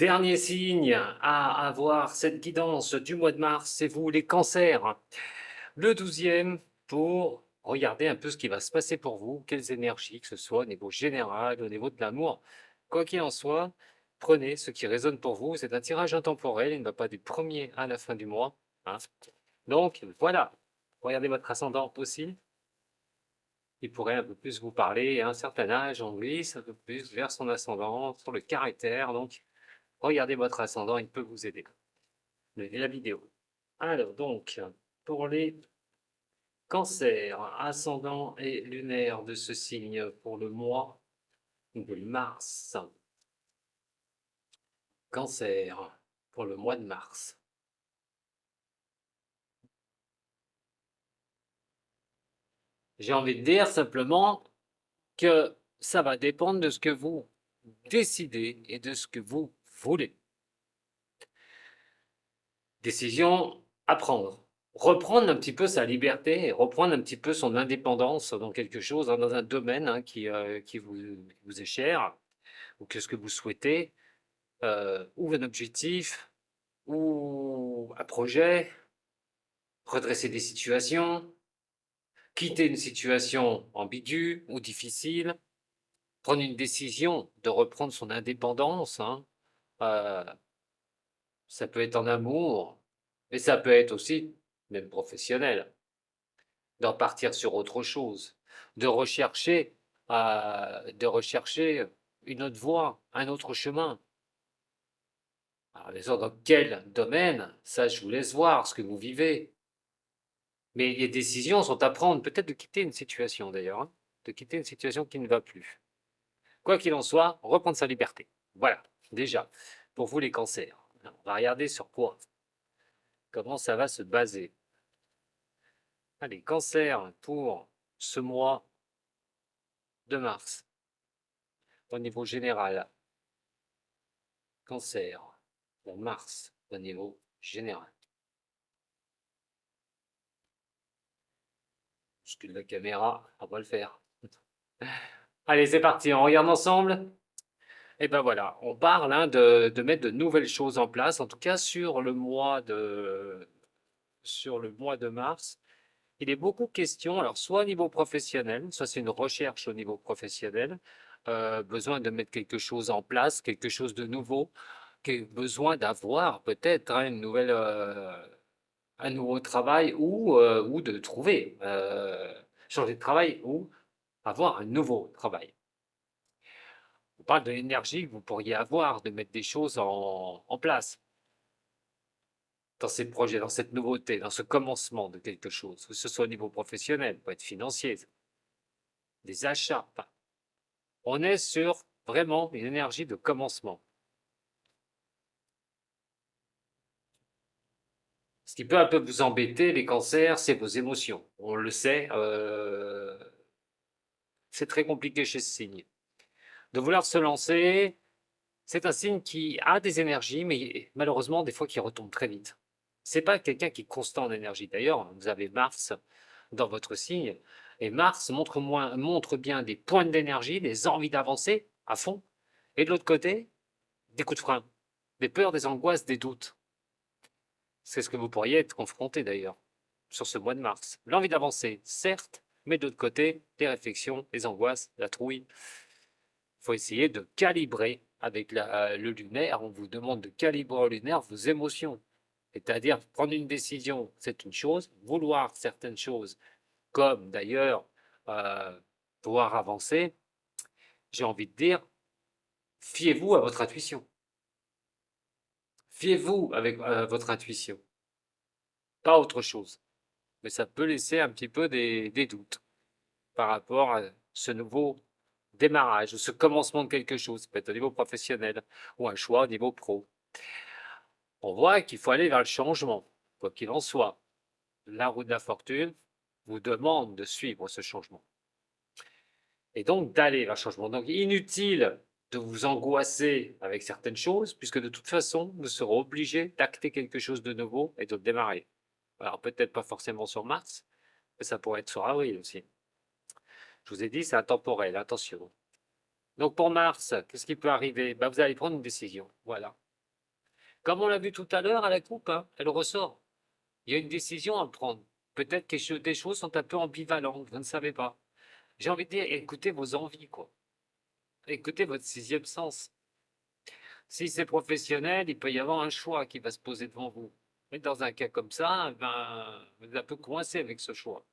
Dernier signe à avoir cette guidance du mois de mars, c'est vous les cancers. Le 12e pour regarder un peu ce qui va se passer pour vous, quelles énergies, que ce soit au niveau général, au niveau de l'amour. Quoi qu'il en soit, prenez ce qui résonne pour vous. C'est un tirage intemporel, il ne va pas du premier à la fin du mois, hein. Donc voilà, regardez votre ascendant aussi. Il pourrait un peu plus vous parler. À un certain âge, on glisse un peu plus vers son ascendant, sur le caractère. Donc regardez votre ascendant, il peut vous aider. La vidéo. Alors donc, pour les cancers, ascendant et lunaire de ce signe pour le mois de mars. Cancer pour le mois de mars. J'ai envie de dire simplement que ça va dépendre de ce que vous décidez et de ce que vous voulez. Décision à prendre. Reprendre un petit peu sa liberté et reprendre un petit peu son indépendance dans quelque chose, dans un domaine qui vous est cher, ou que ce que vous souhaitez, ou un objectif, ou un projet, redresser des situations, quitter une situation ambiguë ou difficile, prendre une décision de reprendre son indépendance, hein. Euh, Ça peut être en amour, mais ça peut être aussi, même professionnel, d'en partir sur autre chose, de rechercher une autre voie, un autre chemin. Alors, bien sûr, dans quel domaine, ça je vous laisse voir ce que vous vivez. Mais les décisions sont à prendre, peut-être de quitter une situation d'ailleurs, hein, de quitter une situation qui ne va plus. Quoi qu'il en soit, reprendre sa liberté. Voilà, déjà, pour vous les cancers. On va regarder sur quoi, comment ça va se baser. Allez, cancer pour ce mois de mars, au niveau général. Cancer pour mars, au niveau général. Bouscule la caméra, on va le faire. Allez, c'est parti, on regarde ensemble. Et ben voilà, on parle hein, de mettre de nouvelles choses en place, en tout cas sur le mois de mars. Il est beaucoup question, alors soit au niveau professionnel, soit c'est une recherche au niveau professionnel, besoin de mettre quelque chose en place, quelque chose de nouveau, besoin d'avoir peut-être hein, un nouveau travail ou de trouver, changer de travail ou avoir un nouveau travail. On parle de l'énergie que vous pourriez avoir, de mettre des choses en place dans ces projets, dans cette nouveauté, dans ce commencement de quelque chose, que ce soit au niveau professionnel, peut être financier, des achats. Enfin, on est sur vraiment une énergie de commencement. Ce qui peut un peu vous embêter, les cancers, c'est vos émotions. On le sait, c'est très compliqué chez ce signe. De vouloir se lancer, c'est un signe qui a des énergies, mais malheureusement, des fois, qui retombe très vite. C'est pas quelqu'un qui est constant en énergie. D'ailleurs, vous avez Mars dans votre signe, et Mars montre bien des pointes d'énergie, des envies d'avancer à fond, et de l'autre côté, des coups de frein, des peurs, des angoisses, des doutes. C'est ce que vous pourriez être confronté d'ailleurs sur ce mois de mars. L'envie d'avancer, certes, mais de l'autre côté, des réflexions, des angoisses, la trouille. Il faut essayer de calibrer avec le lunaire. On vous demande de calibrer au lunaire vos émotions. C'est-à-dire prendre une décision, c'est une chose. Vouloir certaines choses, comme d'ailleurs pouvoir avancer, j'ai envie de dire, fiez-vous à votre intuition. Fiez-vous avec votre intuition, pas autre chose. Mais ça peut laisser un petit peu des doutes par rapport à ce nouveau démarrage, ce commencement de quelque chose, ça peut être au niveau professionnel ou un choix au niveau pro. On voit qu'il faut aller vers le changement, quoi qu'il en soit. La roue de la fortune vous demande de suivre ce changement. Et donc d'aller vers le changement. Donc inutile de vous angoisser avec certaines choses, puisque de toute façon, vous serez obligé d'acter quelque chose de nouveau et de le démarrer. Alors peut-être pas forcément sur Mars, mais ça pourrait être sur avril aussi. Je vous ai dit, c'est intemporel, attention. Donc pour Mars, qu'est-ce qui peut arriver? Ben, vous allez prendre une décision, voilà. Comme on l'a vu tout à l'heure à la coupe, hein, elle ressort. Il y a une décision à prendre. Peut-être que des choses sont un peu ambivalentes, vous ne savez pas. J'ai envie de dire, écoutez vos envies, quoi. Écoutez votre sixième sens. Si c'est professionnel, il peut y avoir un choix qui va se poser devant vous. Mais dans un cas comme ça, ben, vous êtes un peu coincé avec ce choix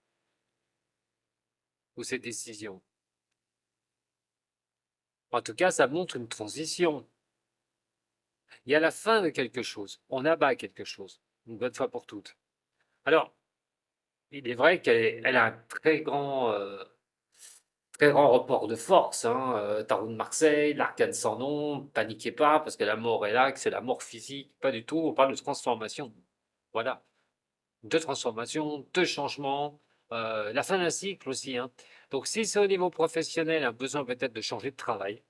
ou ces décisions. En tout cas, ça montre une transition. Il y a la fin de quelque chose. On abat quelque chose, une bonne fois pour toutes. Alors, il est vrai qu'elle a un très grand report de force. Hein. Tarot de Marseille, l'arcane sans nom, paniquez pas parce que la mort est là, que c'est la mort physique. Pas du tout, on parle de transformation. Voilà. De transformation, de changement, la fin d'un cycle aussi. Hein. Donc, si c'est au niveau professionnel, un besoin peut-être de changer de travail,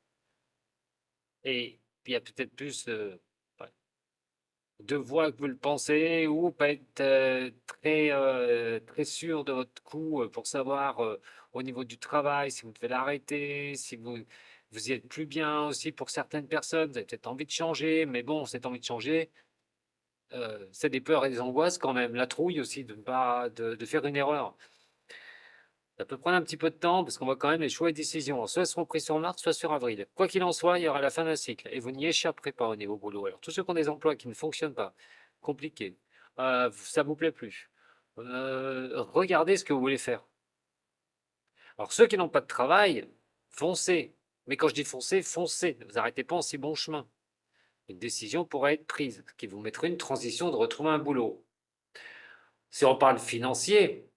et il y a peut-être plus ouais, de voix que vous le pensez, ou pas être très sûr de votre coup pour savoir au niveau du travail si vous devez l'arrêter, si vous y êtes plus bien aussi pour certaines personnes, vous avez peut-être envie de changer, mais bon, cette envie de changer, c'est des peurs et des angoisses quand même, la trouille aussi de, ne pas, de faire une erreur. Ça peut prendre un petit peu de temps parce qu'on voit quand même les choix et décisions. Soit elles seront prises sur mars, soit sur avril. Quoi qu'il en soit, il y aura la fin d'un cycle et vous n'y échapperez pas au niveau boulot. Alors, tous ceux qui ont des emplois qui ne fonctionnent pas, compliqués, ça vous plaît plus, regardez ce que vous voulez faire. Alors, ceux qui n'ont pas de travail, foncez. Mais quand je dis foncez, foncez. Ne vous arrêtez pas en si bon chemin. Une décision pourrait être prise qui vous mettrait une transition de retrouver un boulot. Si on parle financier,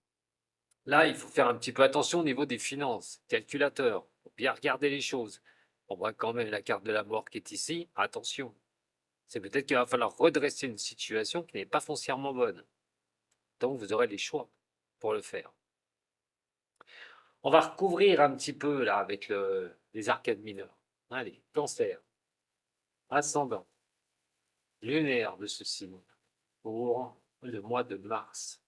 là, il faut faire un petit peu attention au niveau des finances. Calculateur, faut bien regarder les choses. On voit quand même la carte de la mort qui est ici. Attention, c'est peut-être qu'il va falloir redresser une situation qui n'est pas foncièrement bonne. Donc, vous aurez les choix pour le faire. On va recouvrir un petit peu là avec les arcades mineures. Allez, cancer, ascendant, lunaire de ce signe pour le mois de mars.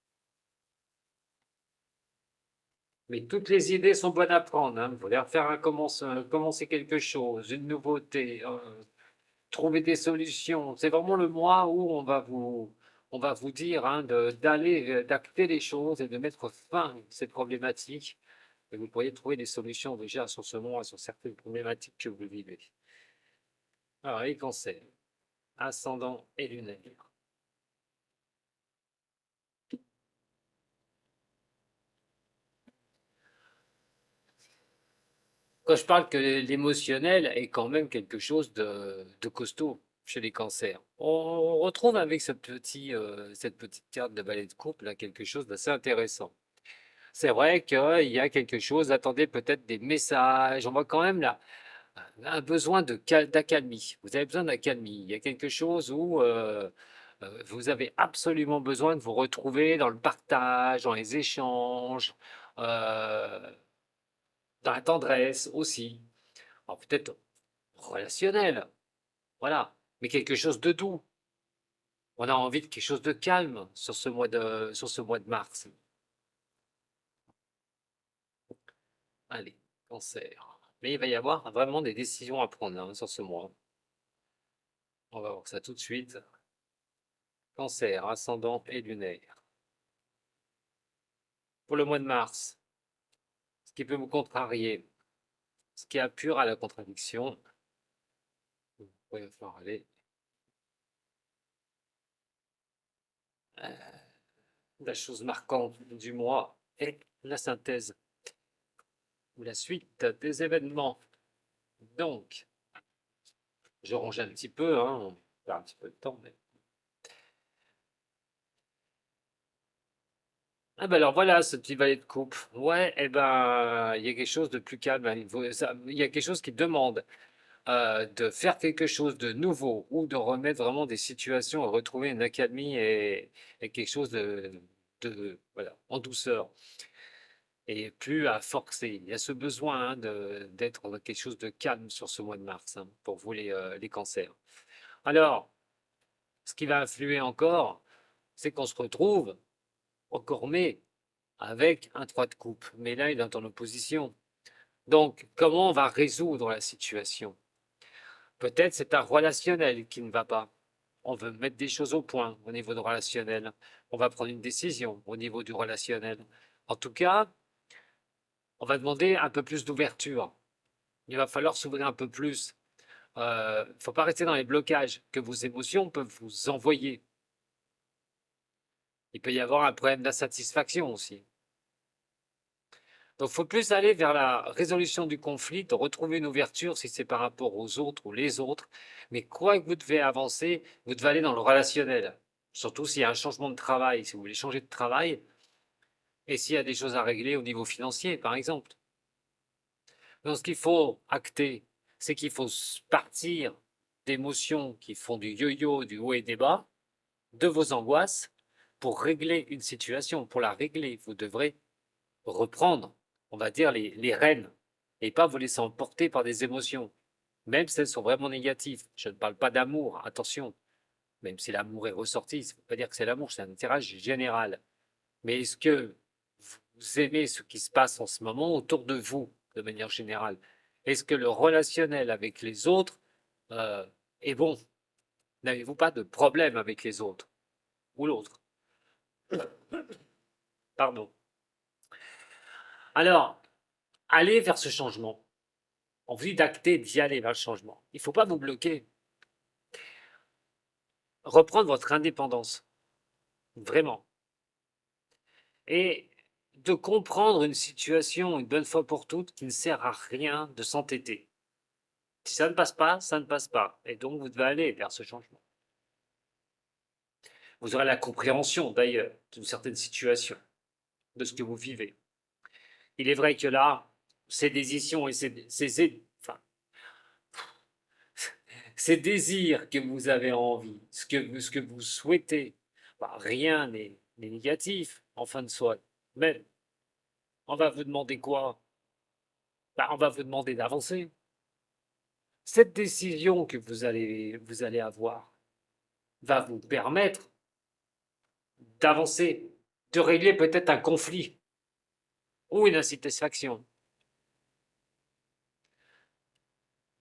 Mais toutes les idées sont bonnes à prendre. Hein. Vous voulez faire commencer quelque chose, une nouveauté, trouver des solutions. C'est vraiment le mois où on va vous dire hein, d'acter les choses et de mettre fin à ces problématiques. Et vous pourriez trouver des solutions déjà sur ce mois, sur certaines problématiques que vous vivez. Alors, les cancers, ascendant et lunaire. Quand je parle que l'émotionnel est quand même quelque chose de costaud chez les cancers, on retrouve avec cette petite carte de balai de coupe là quelque chose d'assez intéressant. C'est vrai qu'il y a quelque chose, attendez peut-être des messages, on voit quand même là un besoin d'accalmie. Vous avez besoin d'accalmie. Il y a quelque chose où vous avez absolument besoin de vous retrouver dans le partage, dans les échanges, euh, dans la tendresse aussi. Alors peut-être relationnel, voilà, mais quelque chose de doux. On a envie de quelque chose de calme sur ce mois de mars. Allez, cancer. Mais il va y avoir vraiment des décisions à prendre hein, sur ce mois. On va voir ça tout de suite. Cancer, ascendant et lunaire. Pour le mois de mars, ce qui peut vous contrarier, ce qui appure à la contradiction, il va falloir aller. La chose marquante du mois est la synthèse ou la suite des événements. Donc, je range un petit peu, hein, on perd un petit peu de temps. Mais... Ah ben alors voilà ce petit valet de coupe. Ouais, eh ben il y a quelque chose de plus calme. Hein. Il y a quelque chose qui demande de faire quelque chose de nouveau ou de remettre vraiment des situations, retrouver une accalmie et quelque chose voilà, en douceur et plus à forcer. Il y a ce besoin hein, d'être dans quelque chose de calme sur ce mois de mars hein, pour vous les cancers. Alors, ce qui va influer encore, c'est qu'on se retrouve encore mai avec un 3 de coupe. Mais là, il est en opposition. Donc, comment on va résoudre la situation? Peut-être c'est un relationnel qui ne va pas. on veut mettre des choses au point au niveau du relationnel, on va prendre une décision au niveau du relationnel. En tout cas, on va demander un peu plus d'ouverture. Il va falloir s'ouvrir un peu plus. Il ne faut pas rester dans les blocages que vos émotions peuvent vous envoyer. Il peut y avoir un problème d'insatisfaction aussi. Donc, il faut plus aller vers la résolution du conflit, de retrouver une ouverture si c'est par rapport aux autres ou les autres. Mais quoi que vous devez avancer, vous devez aller dans le relationnel. Surtout s'il y a un changement de travail, si vous voulez changer de travail, et s'il y a des choses à régler au niveau financier, par exemple. Donc, ce qu'il faut acter, c'est qu'il faut partir d'émotions qui font du yo-yo, du haut et des bas, de vos angoisses, pour régler une situation. Pour la régler, vous devrez reprendre, on va dire, les rênes et pas vous laisser emporter par des émotions, même si elles sont vraiment négatives. Je ne parle pas d'amour, attention, même si l'amour est ressorti, ça ne veut pas dire que c'est l'amour, c'est un tirage général. Mais est-ce que vous aimez ce qui se passe en ce moment autour de vous, de manière générale? Est-ce que le relationnel avec les autres euh, est bon? N'avez-vous pas de problème avec les autres ou l'autre? Pardon. Alors, allez vers ce changement. On vous dit d'acter, d'y aller vers le changement. Il ne faut pas vous bloquer. Reprendre votre indépendance, vraiment. Et de comprendre une situation une bonne fois pour toutes qui ne sert à rien de s'entêter. Si ça ne passe pas, ça ne passe pas. Et donc vous devez aller vers ce changement. Vous aurez la compréhension d'ailleurs d'une certaine situation, de ce que vous vivez. Il est vrai que là, ces décisions et enfin, ces désirs que vous avez envie, ce que vous souhaitez, bah, rien n'est négatif en fin de soi. Mais on va vous demander quoi? Bah, on va vous demander d'avancer. Cette décision que vous allez avoir va vous permettre d'avancer, de régler peut-être un conflit ou une insatisfaction.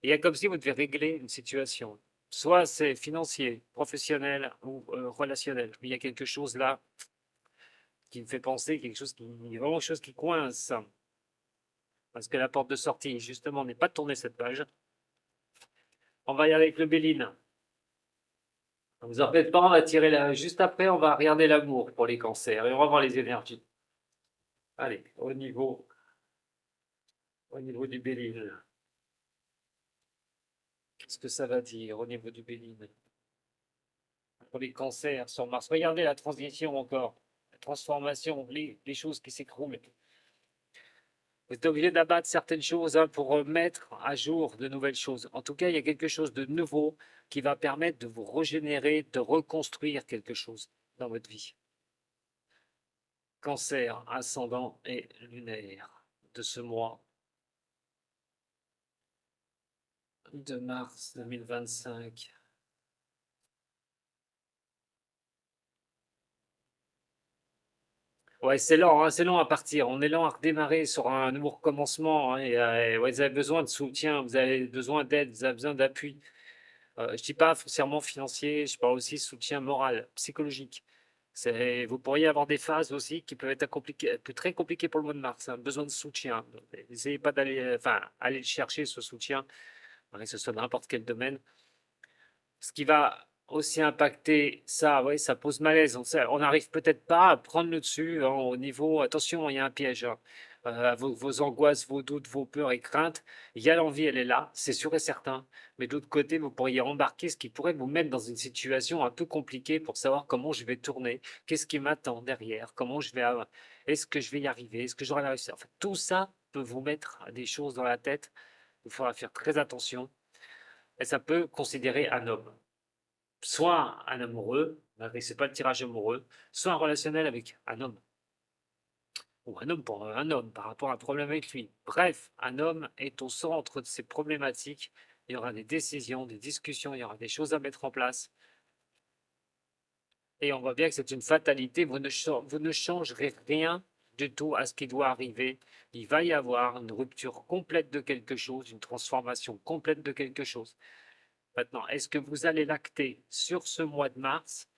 Il y a comme si vous devez régler une situation. Soit c'est financier, professionnel ou relationnel. Mais il y a quelque chose là qui me fait penser, quelque chose qui, vraiment quelque chose qui coince. Parce que la porte de sortie, justement, n'est pas tournée cette page. On va y aller avec le Béline. Ne vous en faites pas, on va tirer là. Juste après, on va regarder l'amour pour les cancers et on va voir les énergies. Allez, au niveau du Béline. Qu'est-ce que ça va dire au niveau du Béline? Pour les cancers sur Mars. Regardez la transition encore, la transformation, les choses qui s'écroulent. Vous êtes obligé d'abattre certaines choses pour mettre à jour de nouvelles choses. En tout cas, il y a quelque chose de nouveau qui va permettre de vous régénérer, de reconstruire quelque chose dans votre vie. Cancer, ascendant et lunaire de ce mois de mars 2025. Ouais, c'est lent à partir. On est lent à redémarrer sur un nouveau recommencement, hein, et ouais, vous avez besoin de soutien, vous avez besoin d'aide, vous avez besoin d'appui. Je ne dis pas foncièrement financier, je parle aussi de soutien moral, psychologique. Vous pourriez avoir des phases aussi qui peuvent être très compliquées pour le mois de mars, hein, besoin de soutien. N'essayez pas d'aller, enfin, aller chercher ce soutien, hein, que ce soit dans n'importe quel domaine. Ce qui va aussi impacter ça, oui, ça pose malaise. On n'arrive peut-être pas à prendre le dessus, hein, au niveau. Attention, il y a un piège, hein. Vos angoisses, vos doutes, vos peurs et craintes, il y a l'envie, elle est là, c'est sûr et certain. Mais de l'autre côté, vous pourriez embarquer ce qui pourrait vous mettre dans une situation un peu compliquée pour savoir comment je vais tourner, qu'est-ce qui m'attend derrière, comment je vais, est-ce que je vais y arriver, est-ce que j'aurai la réussite. En fait, tout ça peut vous mettre des choses dans la tête. Il faudra faire très attention. Et ça peut considérer un homme, soit un amoureux, malgré que ce n'est pas le tirage amoureux, soit un relationnel avec un homme, ou un homme pour un homme par rapport à un problème avec lui. Bref, un homme est au centre de ces problématiques. Il y aura des décisions, des discussions, il y aura des choses à mettre en place. Et on voit bien que c'est une fatalité. Vous ne changerez rien du tout à ce qui doit arriver. Il va y avoir une rupture complète de quelque chose, une transformation complète de quelque chose. Maintenant, est-ce que vous allez l'acter sur ce mois de mars,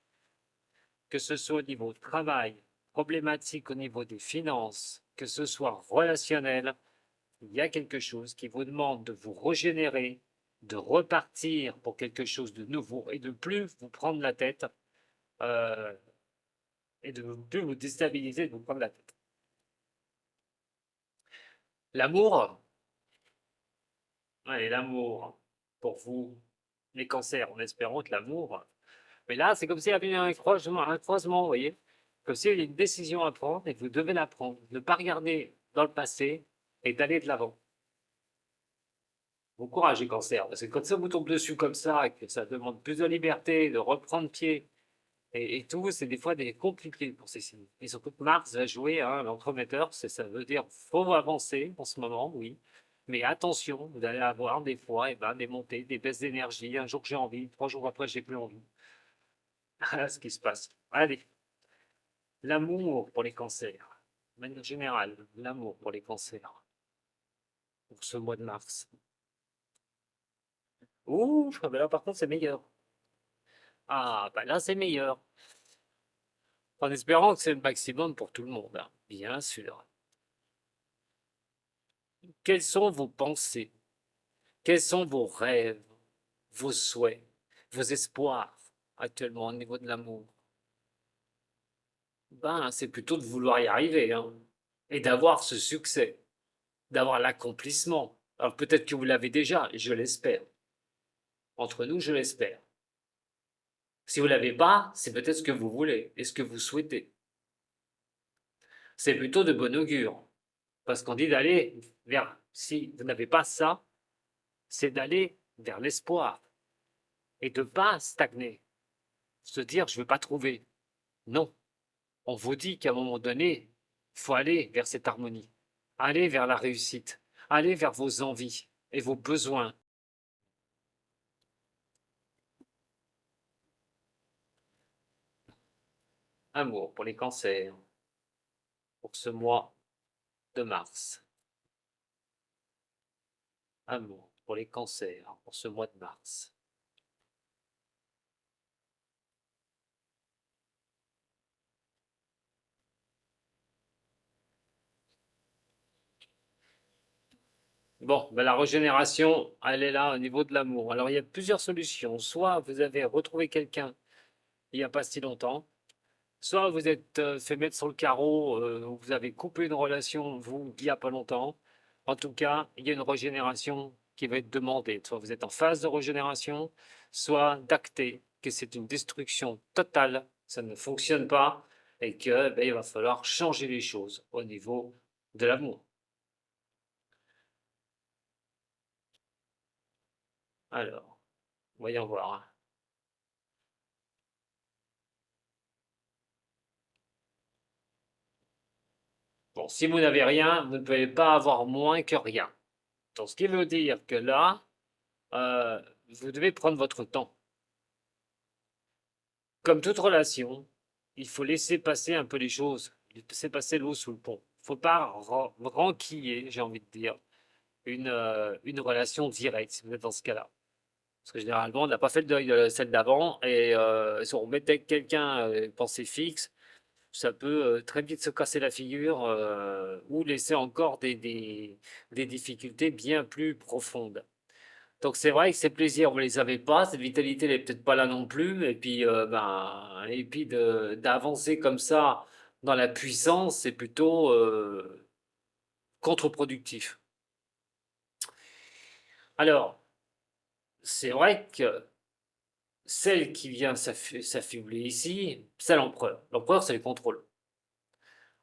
que ce soit au niveau travail, problématique au niveau des finances, que ce soit relationnel, il y a quelque chose qui vous demande de vous régénérer, de repartir pour quelque chose de nouveau et de plus vous prendre la tête euh, et de ne plus vous déstabiliser, de vous prendre la tête. L'amour, ouais, l'amour pour vous, les cancers, en espérant que l'amour. Mais là, c'est comme s'il y avait un croisement, vous voyez, comme s'il y avait une décision à prendre et vous devez la prendre. Ne pas regarder dans le passé et d'aller de l'avant. Bon courage, les cancers, parce que quand ça vous tombe dessus comme ça, et que ça demande plus de liberté, de reprendre pied et tout, c'est des fois des compliqués pour ces signes. Et surtout que Mars va jouer l'entremetteur, ça veut dire faut avancer en ce moment, oui. Mais attention, vous allez avoir des fois des montées, des baisses d'énergie. Un jour j'ai envie, 3 jours après j'ai plus envie. Voilà ce qui se passe. Allez, l'amour pour les cancers. De manière générale, l'amour pour les cancers. Pour ce mois de mars. Ouh, ah ben là par contre c'est meilleur. Ah, bah là c'est meilleur. En espérant que c'est le maximum pour tout le monde, hein, bien sûr. Quelles sont vos pensées? Quels sont vos rêves, vos souhaits, vos espoirs actuellement au niveau de l'amour? Ben, c'est plutôt de vouloir y arriver, hein, et d'avoir ce succès, d'avoir l'accomplissement. Alors peut-être que vous l'avez déjà, je l'espère. Entre nous, je l'espère. Si vous ne l'avez pas, c'est peut-être ce que vous voulez et ce que vous souhaitez. C'est plutôt de bon augure. Parce qu'on dit d'aller vers, si vous n'avez pas ça, c'est d'aller vers l'espoir et de ne pas stagner. Se dire, je ne veux pas trouver. Non. On vous dit qu'à un moment donné, il faut aller vers cette harmonie, aller vers la réussite, aller vers vos envies et vos besoins. Amour pour les cancers, pour ce mois de mars. Amour pour les cancers, pour ce mois de mars. Bon, ben la régénération, elle est là au niveau de l'amour. Alors, il y a plusieurs solutions. Soit vous avez retrouvé quelqu'un il n'y a pas si longtemps, soit vous êtes fait mettre sur le carreau, vous avez coupé une relation, vous, il n'y a pas longtemps. En tout cas, il y a une régénération qui va être demandée. Soit vous êtes en phase de régénération, soit d'acter que c'est une destruction totale, ça ne fonctionne pas et que il va falloir changer les choses au niveau de l'amour. Alors, voyons voir, hein. Bon, si vous n'avez rien, vous ne pouvez pas avoir moins que rien. Donc, ce qui veut dire que là, vous devez prendre votre temps. Comme toute relation, il faut laisser passer un peu les choses, laisser passer l'eau sous le pont. Il ne faut pas renquiller, j'ai envie de dire, une relation directe, si vous êtes dans ce cas-là. Parce que généralement, on n'a pas fait le deuil de celle d'avant, et si on mettait quelqu'un pensée fixe, ça peut très vite se casser la figure ou laisser encore des difficultés bien plus profondes. Donc c'est vrai que ces plaisirs, vous les avez pas, cette vitalité n'est peut-être pas là non plus, et puis d'avancer comme ça dans la puissance, c'est plutôt contre-productif. Alors, c'est vrai que celle qui vient s'affubler ici, c'est l'empereur. L'empereur, c'est le contrôle.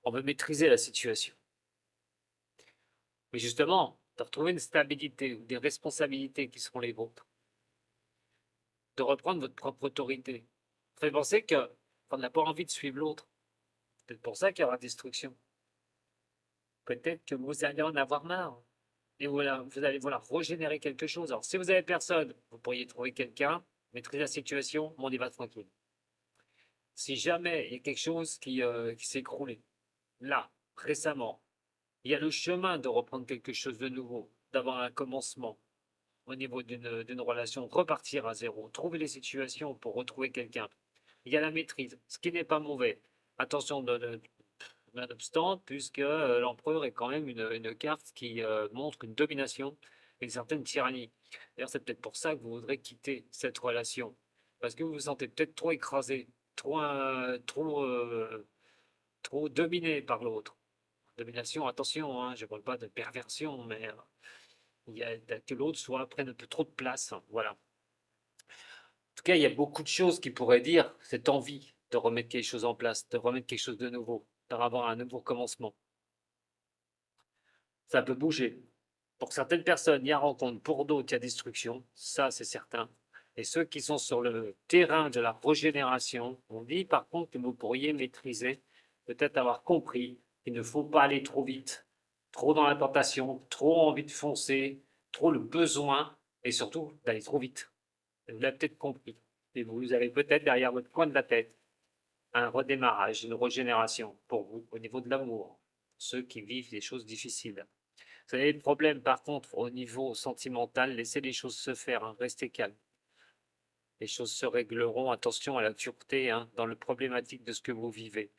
On veut maîtriser la situation. Mais justement, de retrouver une stabilité ou des responsabilités qui seront les vôtres, de reprendre votre propre autorité. Ça fait penser qu'on n'a pas envie de suivre l'autre. C'est peut-être pour ça qu'il y aura destruction. Peut-être que vous allez en avoir marre. Et voilà, vous allez vouloir régénérer quelque chose. Alors, si vous avez personne, vous pourriez trouver quelqu'un, maîtriser la situation, on y va tranquille. Si jamais il y a quelque chose qui s'est écroulé, là, récemment, il y a le chemin de reprendre quelque chose de nouveau, d'avoir un commencement. au niveau d'une relation, repartir à zéro, trouver les situations pour retrouver quelqu'un. Il y a la maîtrise, ce qui n'est pas mauvais. Attention, nonobstant, puisque l'empereur est quand même une carte qui montre une domination et une certaine tyrannie. D'ailleurs, c'est peut-être pour ça que vous voudrez quitter cette relation. Parce que vous vous sentez peut-être trop écrasé, trop dominé par l'autre. Domination, attention, hein, je ne parle pas de perversion, mais il y a, que l'autre prenne un peu trop de place. Voilà. En tout cas, il y a beaucoup de choses qui pourraient dire cette envie de remettre quelque chose en place, de remettre quelque chose de nouveau, d'avoir un nouveau commencement. Ça peut bouger. Pour certaines personnes, il y a rencontre, pour d'autres, il y a destruction, ça c'est certain. Et ceux qui sont sur le terrain de la régénération, on dit par contre que vous pourriez maîtriser, peut-être avoir compris qu'il ne faut pas aller trop vite, trop dans la tentation, trop envie de foncer, trop le besoin, et surtout d'aller trop vite. Vous l'avez peut-être compris. Et vous avez peut-être derrière votre coin de la tête un redémarrage, une régénération pour vous au niveau de l'amour, ceux qui vivent des choses difficiles. Vous avez le problème, par contre, au niveau sentimental, laissez les choses se faire, hein, restez calme. Les choses se régleront, attention à la dureté hein, dans le problématique de ce que vous vivez.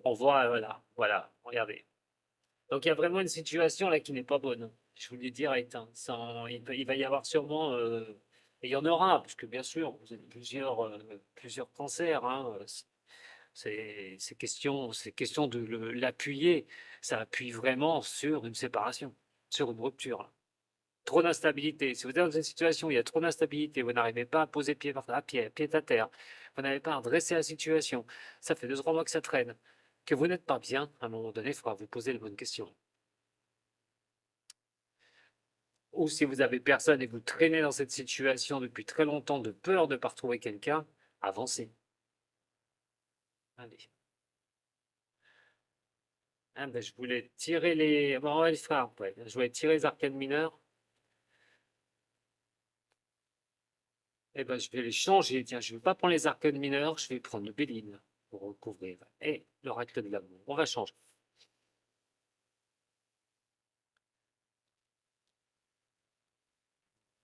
On voit, voilà, regardez. Donc il y a vraiment une situation là qui n'est pas bonne. Je vous le dis direct. Hein, il va y avoir sûrement, et il y en aura, puisque bien sûr, vous avez plusieurs cancers. Hein, c'est question de l'appuyer. Ça appuie vraiment sur une séparation, sur une rupture. Trop d'instabilité. Si vous êtes dans une situation où il y a trop d'instabilité, vous n'arrivez pas à poser pied à terre, vous n'avez pas à redresser la situation, ça fait 2 ou 3 mois que ça traîne, que vous n'êtes pas bien, à un moment donné, il faudra vous poser les bonnes questions. Ou si vous avez personne et que vous traînez dans cette situation depuis très longtemps de peur de ne pas retrouver quelqu'un, avancez. Allez. Ah ben, je voulais tirer les. Bon, on va les faire après. Je voulais tirer les arcanes mineures. Eh ben, je vais les changer. Tiens, je ne vais pas prendre les arcanes mineures, je vais prendre le Béline pour recouvrir. Et l'oracle de l'amour. On va changer.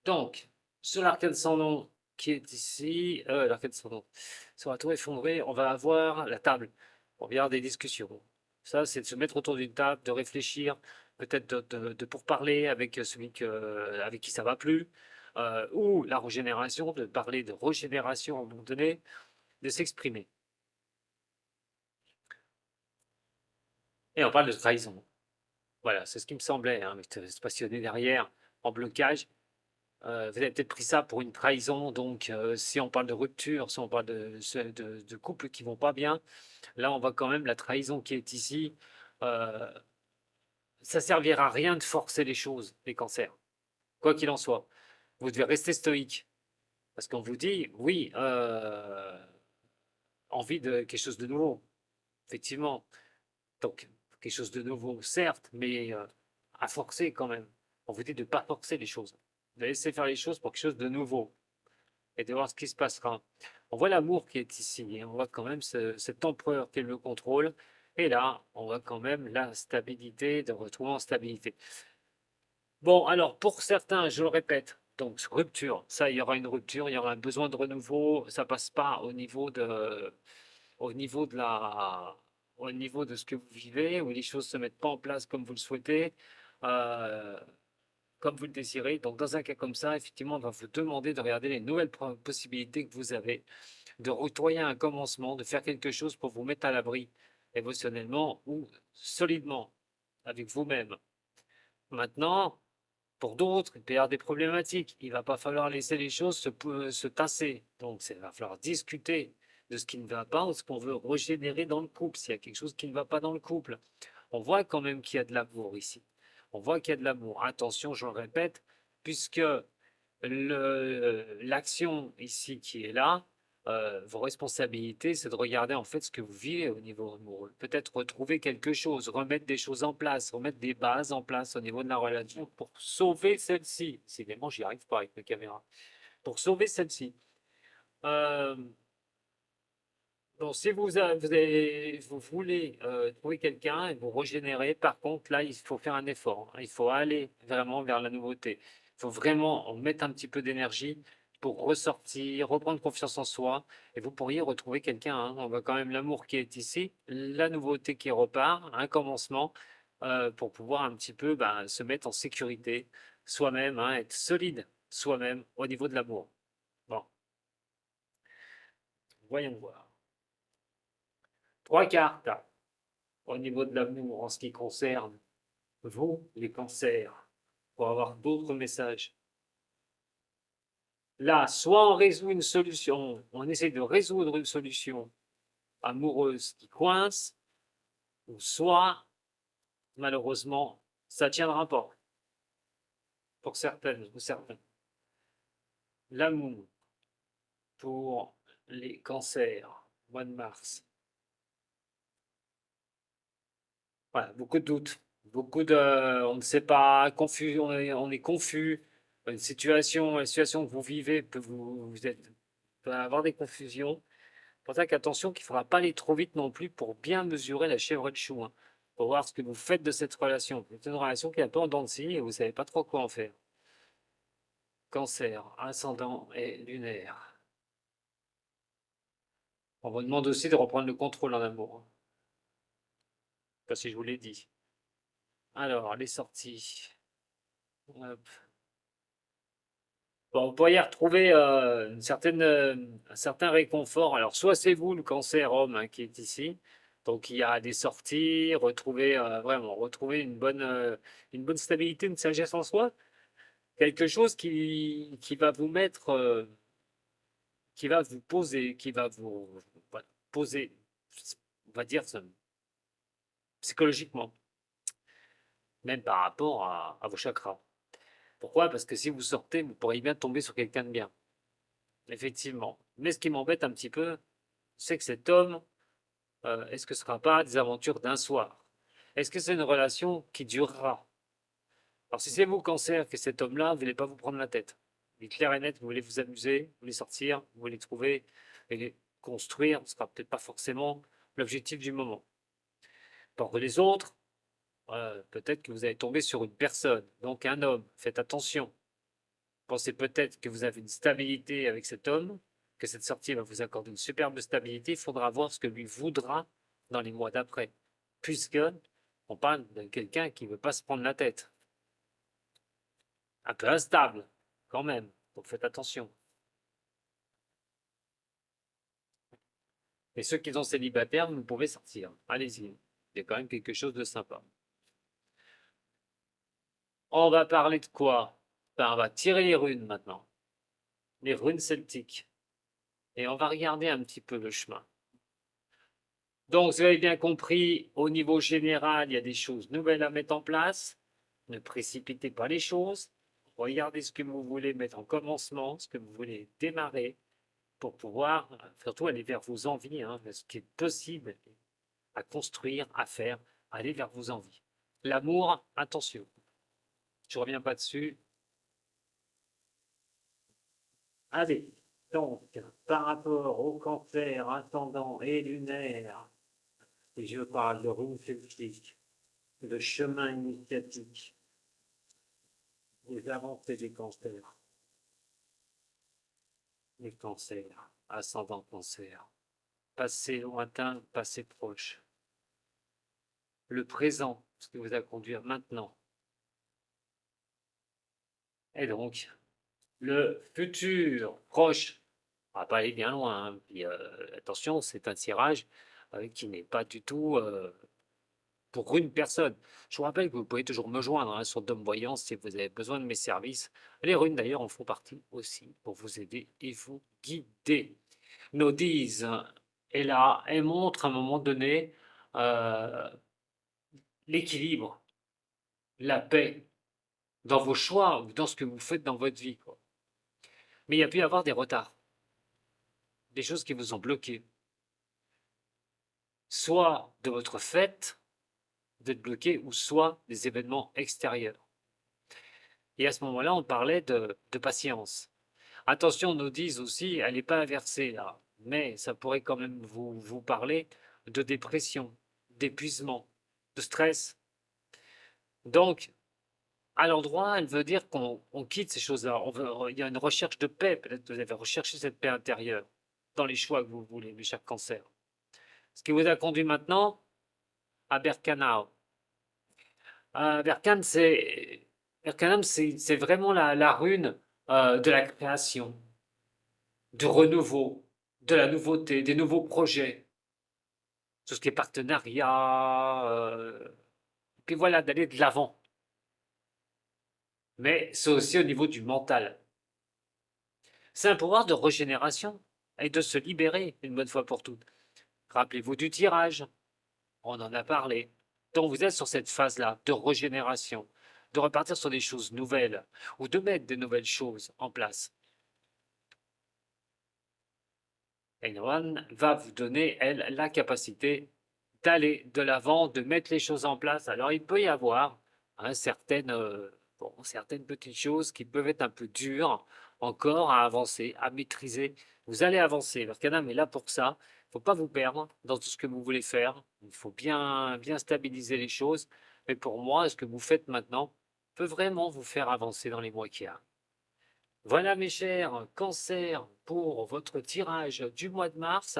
Donc, sur l'arcane sans nom qui est ici, l'arcane sans nom, sur la tour effondrée, on va avoir la table. On va avoir des discussions. Ça, c'est de se mettre autour d'une table, de réfléchir, peut-être de pourparler avec avec qui ça va plus, ou la régénération, de parler de régénération à un moment donné, de s'exprimer. Et on parle de trahison. Voilà, c'est ce qui me semblait, hein, mais se passionner derrière, en blocage. Vous avez peut-être pris ça pour une trahison, donc si on parle de rupture, si on parle de couples qui vont pas bien, là on voit quand même la trahison qui est ici. Euh, Ça servira à rien de forcer les choses, les cancers. Quoi qu'il en soit, vous devez rester stoïque. Parce qu'on vous dit, oui, envie de quelque chose de nouveau, effectivement. Donc, quelque chose de nouveau, certes, mais à forcer quand même. On vous dit de ne pas forcer les choses, de laisser faire les choses pour quelque chose de nouveau et de voir ce qui se passera. On voit l'amour qui est ici, et on voit quand même cet empereur qui le contrôle, et là, on voit quand même la stabilité, de retrouver en stabilité. Bon, alors pour certains, je le répète, donc rupture, ça, il y aura une rupture, il y aura un besoin de renouveau, ça passe pas au niveau de au niveau de ce que vous vivez, où les choses se mettent pas en place comme vous le souhaitez, euh, comme vous le désirez. Donc, dans un cas comme ça, effectivement, on va vous demander de regarder les nouvelles possibilités que vous avez, de retourner un commencement, de faire quelque chose pour vous mettre à l'abri émotionnellement ou solidement avec vous-même. Maintenant, pour d'autres, il peut y avoir des problématiques. Il ne va pas falloir laisser les choses se tasser. Donc, il va falloir discuter de ce qui ne va pas ou ce qu'on veut régénérer dans le couple, s'il y a quelque chose qui ne va pas dans le couple. On voit quand même qu'il y a de l'amour ici. On voit qu'il y a de l'amour. Attention, je le répète, puisque l'action ici qui est là, vos responsabilités, c'est de regarder en fait ce que vous vivez au niveau amoureux. Peut-être retrouver quelque chose, remettre des choses en place, remettre des bases en place au niveau de la relation pour sauver celle-ci. Décidément, j'y arrive pas avec la caméra. Pour sauver celle-ci. Euh, donc, si vous voulez trouver quelqu'un et vous régénérer, par contre, là, il faut faire un effort. Hein. Il faut aller vraiment vers la nouveauté. Il faut vraiment en mettre un petit peu d'énergie pour ressortir, reprendre confiance en soi, et vous pourriez retrouver quelqu'un, hein. On voit quand même l'amour qui est ici, la nouveauté qui repart, un commencement, pour pouvoir un petit peu se mettre en sécurité soi-même, hein, être solide soi-même au niveau de l'amour. Bon, voyons voir. Trois cartes au niveau de l'amour en ce qui concerne vous, les cancers, pour avoir d'autres messages. Là, soit on résout une solution, on essaie de résoudre une solution amoureuse qui coince, ou soit, malheureusement, ça ne tiendra pas, pour certaines ou certains. L'amour pour les cancers, mois de mars. Voilà, beaucoup de doutes, beaucoup de, on ne sait pas, confus, on est confus. Une situation, la situation que vous vivez peut avoir des confusions. Pour ça qu'attention qu'il ne faudra pas aller trop vite non plus pour bien mesurer la chèvre de chou, hein, pour voir ce que vous faites de cette relation. C'est une relation qui est un peu en dents de scie et vous ne savez pas trop quoi en faire. Cancer, ascendant et lunaire. On vous demande aussi de reprendre le contrôle en amour. Pas si je vous l'ai dit. Alors, les sorties. Hop. Bon, vous pourriez retrouver un certain réconfort. Alors, soit c'est vous, le cancer homme, hein, qui est ici. Donc, il y a des sorties, retrouver vraiment, retrouver une bonne stabilité, une sagesse en soi. Quelque chose qui va vous mettre, qui va vous poser, qui va vous voilà, poser, on va dire, psychologiquement, même par rapport à vos chakras. Pourquoi? Parce que si vous sortez, vous pourriez bien tomber sur quelqu'un de bien. Effectivement. Mais ce qui m'embête un petit peu, c'est que cet homme, est-ce que ce ne sera pas des aventures d'un soir? Est-ce que c'est une relation qui durera? Alors si c'est vous, cancer, que cet homme-là, vous ne voulez pas vous prendre la tête. Il est clair et net, vous voulez vous amuser, vous voulez sortir, vous voulez trouver et les construire, ce ne sera peut-être pas forcément l'objectif du moment. Pour les autres, peut-être que vous allez tomber sur une personne, donc un homme, faites attention. Pensez peut-être que vous avez une stabilité avec cet homme, que cette sortie va vous accorder une superbe stabilité. Il faudra voir ce que lui voudra dans les mois d'après, puisque on parle de quelqu'un qui ne veut pas se prendre la tête. Un peu instable, quand même. Donc faites attention. Et ceux qui sont célibataires, vous pouvez sortir. Allez-y. Il y a quand même quelque chose de sympa. On va parler de quoi? On va tirer les runes maintenant. Les runes celtiques. Et on va regarder un petit peu le chemin. Donc, vous avez bien compris, au niveau général, il y a des choses nouvelles à mettre en place. Ne précipitez pas les choses. Regardez ce que vous voulez mettre en commencement, ce que vous voulez démarrer pour pouvoir surtout aller vers vos envies, hein, ce qui est possible à construire, à faire, aller vers vos envies. L'amour, attention, je ne reviens pas dessus. Allez, donc, par rapport au cancer, ascendant et lunaire, et je parle de rune celtique, de chemin initiatique, des avancées des cancers, les cancers, ascendant cancer, passé lointain, passé proche, le présent, ce qui vous a conduit maintenant, et donc le futur proche. On va pas aller bien loin, hein. Puis, attention, c'est un tirage qui n'est pas du tout pour une personne. Je vous rappelle que vous pouvez toujours me joindre, hein, sur Dom Voyance si vous avez besoin de mes services. Les runes d'ailleurs en font partie aussi pour vous aider et vous guider. Nos 10 est là, elle montre à un moment donné euh, l'équilibre, la paix dans vos choix ou dans ce que vous faites dans votre vie, quoi. Mais il y a pu y avoir des retards, des choses qui vous ont bloqué, soit de votre fait d'être bloqué, ou soit des événements extérieurs. Et à ce moment-là, on parlait de patience. Attention, nos 10 aussi, elle n'est pas inversée là, mais ça pourrait quand même vous parler de dépression, d'épuisement, de stress. Donc, à l'endroit, elle veut dire qu'on quitte ces choses-là. Il y a une recherche de paix. Peut-être que vous avez recherché cette paix intérieure dans les choix que vous voulez, mes chers cancers. Ce qui vous a conduit maintenant à Berkanao. Berkane, Berkanam, c'est vraiment la rune de la création, du renouveau, de la nouveauté, des nouveaux projets, tout ce qui est partenariat, puis voilà, d'aller de l'avant. Mais c'est aussi au niveau du mental. C'est un pouvoir de régénération et de se libérer une bonne fois pour toutes. Rappelez-vous du tirage, on en a parlé. Donc vous êtes sur cette phase-là de régénération, de repartir sur des choses nouvelles ou de mettre des nouvelles choses en place. Enron va vous donner, elle, la capacité d'aller de l'avant, de mettre les choses en place. Alors il peut y avoir certaines petites choses qui peuvent être un peu dures encore à avancer, à maîtriser. Vous allez avancer. L'arcanum est là pour ça. Il ne faut pas vous perdre dans tout ce que vous voulez faire. Il faut bien stabiliser les choses. Mais pour moi, ce que vous faites maintenant peut vraiment vous faire avancer dans les mois qui arrivent. Voilà mes chers cancers pour votre tirage du mois de mars.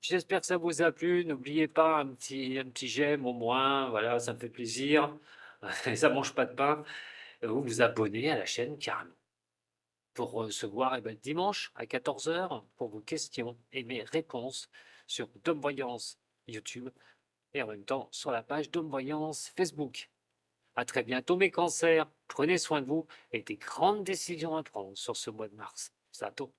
J'espère que ça vous a plu. N'oubliez pas un petit j'aime au moins. Voilà, ça me fait plaisir. Ça mange pas de pain. Vous vous abonnez à la chaîne carrément pour recevoir dimanche à 14 h pour vos questions et mes réponses sur Dom Voyance YouTube et en même temps sur la page Dom Voyance Facebook. À très bientôt mes cancers. Prenez soin de vous et des grandes décisions à prendre sur ce mois de mars. Sato.